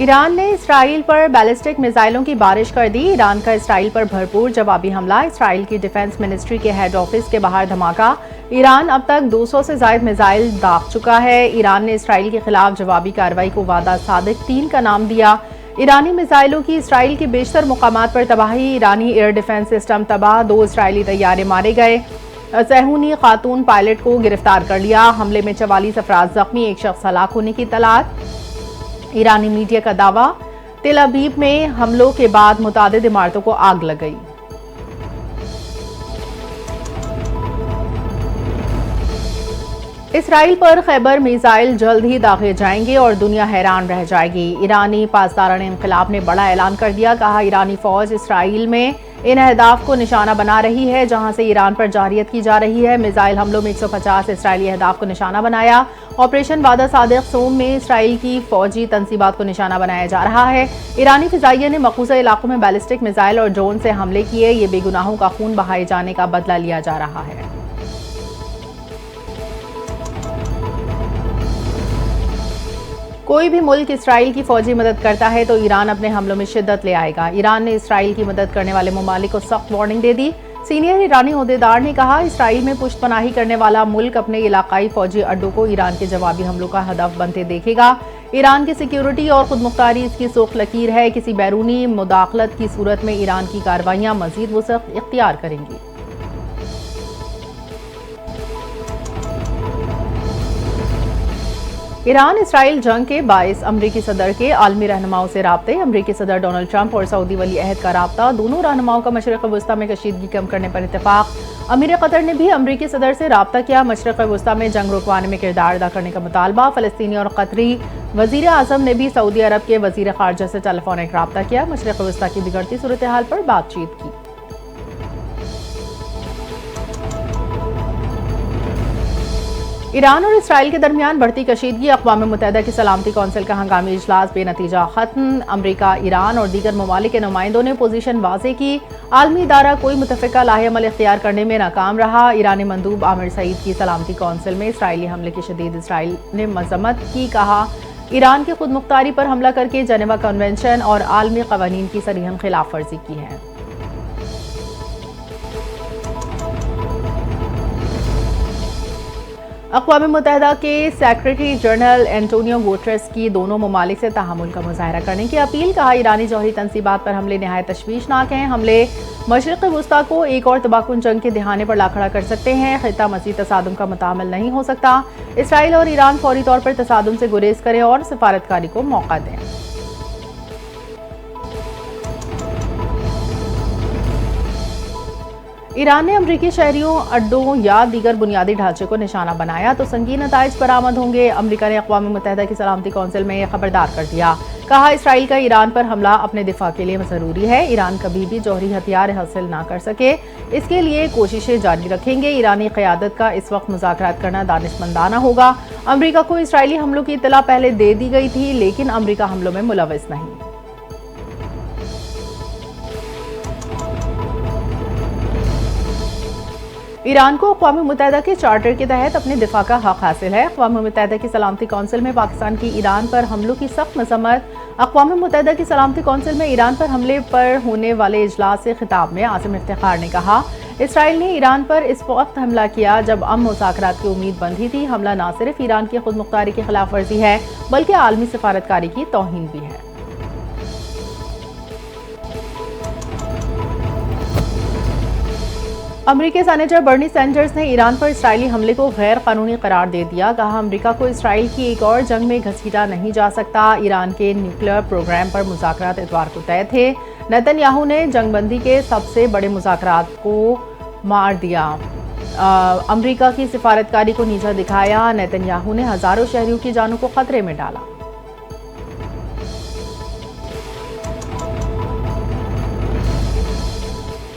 Iran ने Israel पर ballistic मिसाइलों की बारिश कर दी। ईरान का इसराइल पर भरपूर जवाबी हमला। इसराइल की डिफेंस मिनिस्ट्री के हेड ऑफिस के बाहर धमाका। ईरान अब तक 200 से ज्यादा मिसाइल दाग चुका है। ईरान ने इसराइल के खिलाफ जवाबी कार्रवाई को वादा सादिक 3 का नाम दिया। ईरानी मिसाइलों की इसराइल के बेशतर मुकामात पर तबाही। ईरानी एयर डिफेंस सिस्टम तबाह। 2 इसराइली तैयारे मारे गए। सहूनी खातून पायलट को गिरफ्तार कर लिया। हमले में 44 अफराद जख्मी, 1 शख्स हलाक होने की तलात। ईरानी मीडिया का दावा, तेल अवीव में हमलों के बाद मुतादिद इमारतों को आग लग गई। इसराइल पर खैबर मिसाइल जल्द ही दागे जाएंगे और दुनिया हैरान रह जाएगी। ईरानी पासदारान इंकलाब ने बड़ा ऐलान कर दिया। कहा, ईरानी फौज इसराइल में इन अहदाफ को निशाना बना रही है जहां से ईरान पर जारियत की जा रही है। मिसाइल हमलों में 150 इसराइली अहदाफ को निशाना बनाया। ऑपरेशन वादा सादिक सोम में इसराइल की फौजी तनसीबात को निशाना बनाया जा रहा है। ईरानी फिजाइया ने मकबूजा इलाकों में बैलिस्टिक मिसाइल और ड्रोन से हमले किए। ये बेगुनाहों का खून बहाए जाने का बदला लिया जा रहा है। कोई भी मुल्क इसराइल की फौजी मदद करता है तो ईरान अपने हमलों में शिद्दत ले आएगा। ईरान ने इसराइल की मदद करने वाले ममालिक को सख्त वार्निंग दे दी। सीनियर ईरानी ओहदेदार ने कहा, इसराइल में पुष्तपनाही करने वाला मुल्क अपने इलाकाई फौजी अड्डों को ईरान के जवाबी हमलों का हदफ बनते देखेगा। ईरान की सिक्योरिटी और खुदमुख्तारी इसकी सोख लकीर है। किसी बैरूनी मुदाखलत की सूरत में ईरान की कार्रवाइयां मजीद वसअत इख्तियार करेंगी। ईरान इसराइल जंग के बाइस अमरीकी सदर के आलमी रहनुमाओं से राब्ते। अमरीकी सदर डोनाल्ड ट्रंप और सऊदी वली अहद का राब्ता। दोनों रहनुमाओं का मशरक़ वस्ता में कशीदगी कम करने पर इत्तेफाक। अमीर कतर ने भी अमरीकी सदर से राब्ता किया। मशरक़ वस्ता में जंग रुकवाने में किरदार अदा करने का मुतालबा। फ़लस्तीनी और कतरी वज़ीर आज़म ने भी सऊदी अरब के वज़ीर ख़ारजा से टेलीफोनिक राब्ता किया। मशरक़ वस्ता की बिगड़ती सूरत हाल पर बातचीत की। ईरान और इसराइल के दरमियान बढ़ती कशीदगी। अक़वाम मुत्तहिदा की सलामती कौंसिल का हंगामी इजलास बेनतीजा खत्म। अमरीका, ईरान और दीगर ममालिक के नुमाइंदों ने पोजीशन वाज़े की। आलमी इदारा कोई मुतफ़िका लाहेअमल इख्तियार करने में नाकाम रहा। ईरानी मंदूब आमिर सईद की सलामती कौंसिल में इसराइली हमले की शदीद इसराइल ने मज़म्मत की। कहा, ईरान की खुदमुख्तारी पर हमला करके जेनेवा कन्वेंशन और आलमी क़वानीन की सरीहन खिलाफ वर्जी की है। अक़वाम मुत्तहिदा के सेक्रेटरी जनरल एंटोनियो गुटेरेस की दोनों ममालिक से तहामुल का मुज़ाहरा करने की अपील। कहा, ईरानी जौहरी तनसीबात पर हमले नहायत तशवीशनाक हैं। हमले मशरिक़ वस्ता को एक और तबाहकुन जंग के दिहाने पर ला खड़ा कर सकते हैं। ख़ित्ता मज़ीद तसादुम का मुतामिल नहीं हो सकता। इसराइल और ईरान फौरी तौर पर तसादुम से गुरेज करें और सिफारतकारी को मौका दें। ईरान ने अमरीकी शहरियों, अड्डों या दीगर बुनियादी ढांचे को निशाना बनाया तो संगीन नताइज बरामद होंगे। अमरीका ने अक़वाम मुत्तहिदा की सलामती कौंसिल में खबरदार कर दिया। कहा, इसराइल का ईरान पर हमला अपने दिफा के लिए ज़रूरी है। ईरान कभी भी जौहरी हथियार हासिल ना कर सके, इसके लिए कोशिशें जारी रखेंगे। ईरानी क़यादत का इस वक्त मुज़ाकरात करना दानिशमंदाना होगा। अमरीका को इसराइली हमलों की इत्तला पहले दे दी गई थी, लेकिन अमरीका हमलों में मुलव्वस नहीं। ईरान को अक़वाम मुत्तहिदा के चार्टर के तहत अपने दिफा का हक हासिल है। अक़वाम मुत्तहिदा की सलामती कौंसिल में पाकिस्तान की ईरान पर हमलों की सख्त मज़म्मत। अक़वाम मुत्तहिदा की सलामती कौंसिल में ईरान पर हमले पर होने वाले इजलास से खिताब में आसिम इफ्तिखार ने कहा, इसराइल ने ईरान पर इस वक्त हमला किया जब मुज़ाकरात की उम्मीद बंधी थी। हमला न सिर्फ ईरान की खुदमुख्तारी की खिलाफ वर्जी है बल्कि आलमी सिफारतकारी की तौहीन भी है। अमरीकी सेनेटर बर्नी सैंडर्स ने ईरान पर इसराइली हमले को गैर कानूनी करार दे दिया। कहा, अमरीका को इसराइल की एक और जंग में घसीटा नहीं जा सकता। ईरान के न्यूक्लियर प्रोग्राम पर मुज़ाकरात इतवार को तय थे। नेतन्याहू ने जंगबंदी के सबसे बड़े मुज़ाकरात को मार दिया। अमरीका की सिफारतकारी को नीचा दिखाया। नेतन्याहू ने हज़ारों शहरियों की जानों को खतरे में डाला।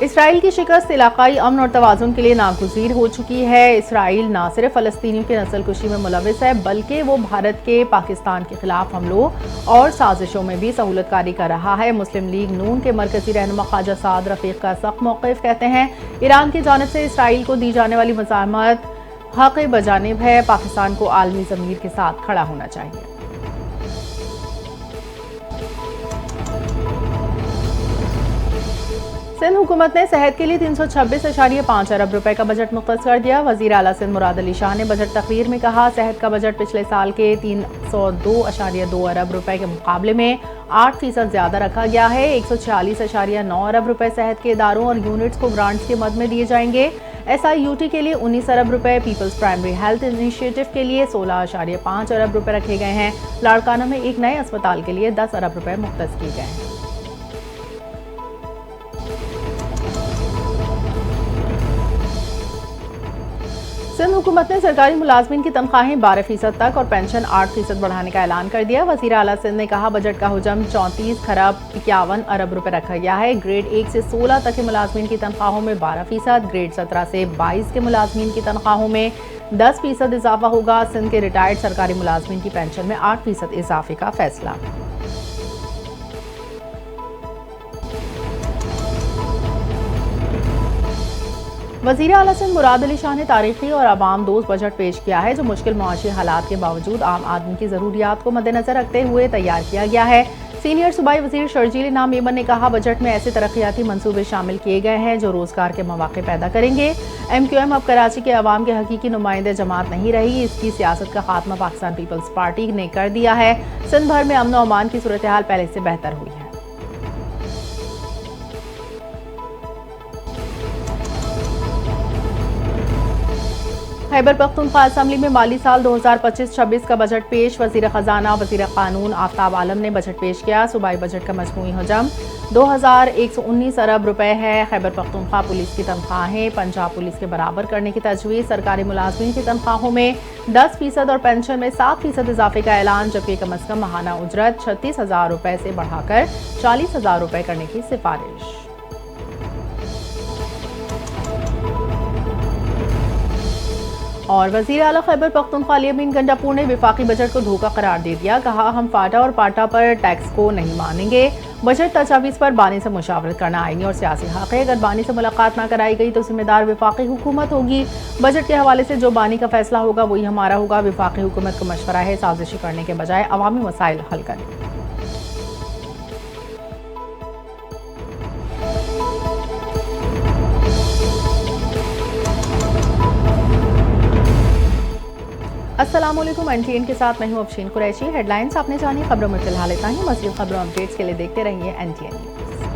इसराइल की शिकस्त इलाकाई अमन और तवाज़ुन के लिए नागुज़ीर हो चुकी है। इसराइल न सिर्फ फ़लस्तीनियों की नस्लकुशी में मुलव्वस है बल्कि वो भारत के पाकिस्तान के खिलाफ हमलों और साजिशों में भी सहूलतकारी कर रहा है। मुस्लिम लीग नून के मरकजी रहनुमा ख्वाजा साद रफ़ीक का सख्त मौक़िफ़। कहते हैं, ईरान की जानिब से इसराइल को दी जाने वाली मज़ामत हक़ बजानिब है। पाकिस्तान को आलमी ज़मीर के साथ खड़ा होना चाहिए। सिंध हुकूमत ने सेहत के लिए 326.5 अरब रुपए का बजट मुख्तस कर दिया। वजीर आला सिंध मुराद अली शाह ने बजट तकरीर में कहा, सेहत का बजट पिछले साल के 302.2 अरब रुपए के मुकाबले में 8% ज्यादा रखा गया है। 146.9 अरब रुपए सेहत के इदारों और यूनिट्स को ग्रांट्स के मद में दिए जाएंगे। SIUT के लिए 19 अरब रुपए, पीपल्स प्राइमरी हेल्थ इनिशिएटिव के लिए 16.5 अरब रुपए रखे गए हैं। लाड़काना में एक नए अस्पताल के लिए 10 अरब रुपए मुख्तस किए गए हैं। सिंध हुकूमत ने सरकारी मुलाजमीन की तनख्वाहें 12% तक और पेंशन 8% बढ़ाने का ऐलान कर दिया। वज़ीर आला सिंध ने कहा, बजट का हुजम 34 खरब 51 अरब रुपए रखा गया है। ग्रेड 1 से 16 तक के मुलाजमीन की तनख्वाहों में 12%, ग्रेड 17 से 22 के मुलाजमीन की तनख्वाहों में 10% इजाफा होगा। सिंध के रिटायर्ड सरकारी मुलाजमीन की पेंशन में 8% इजाफे का फैसला। वज़ीर आला सिंध मुराद अली शाह ने तारीखी और आवाम दोस्त बजट पेश किया है, जो मुश्किल मुआशी हालात के बावजूद आम आदमी की ज़रूरियात को मद्देनजर रखते हुए तैयार किया गया है। सीनियर सूबाई वज़ीर शर्जील इनाम मेमन ने कहा, बजट में ऐसे तरक्याती मंसूबे शामिल किए गए हैं जो रोजगार के मौके पैदा करेंगे। MQM अब कराची के अवाम के हकीकी नुमाइंदे जमात नहीं रही। इसकी सियासत का खात्मा पाकिस्तान पीपल्स पार्टी ने कर दिया है। सिंध भर में अमन और अमान की सूरत हाल पहले से बेहतर हुई है। खैबर पख्तूनख्वा असम्बली में माली साल 2025-26 का बजट पेश। वजीर खजाना वजीर कानून आफ्ताब आलम ने बजट पेश किया। सूबाई बजट का मजमूई हजम 2119 अरब रुपए है। खैबर पख्तूनख्वा पुलिस की तनख्वाहें पंजाब पुलिस के बराबर करने की तजवीज़। सरकारी मुलाजमीन की तनख्वाहों में 10% और पेंशन में 7% इजाफे का ऐलान, जबकि कम अज कम माहाना उजरत 36,000 रुपए से बढ़ाकर 40,000 रुपए करने की सिफारिश। और वज़ीर आला खैबर पख्तूनख्वा अली अमीन गंडापुर ने विफाकी बजट को धोखा करार दे दिया। कहा, हम फाटा और पाटा पर टैक्स को नहीं मानेंगे। बजट तजावीज़ पर बानी से मुशावरत करना आईनी और सियासी हक है। अगर बानी से मुलाकात ना कराई गई तो जिम्मेदार विफाकी हुकूमत होगी। बजट के हवाले से जो बानी का फैसला होगा वही हमारा होगा। विफाकी हुकूमत को मशवरा है साजिशी करने के बजाय अवामी मसाइल हल करें। अस्सलामुअलैकुम, NTN के साथ मैं हूं अफशीन कुरैशी। हेडलाइंस आपने जानी, खबरों में फिलहाल इतना ही। मज़ीद खबरों अपडेट्स के लिए देखते रहिए NTN न्यूज़।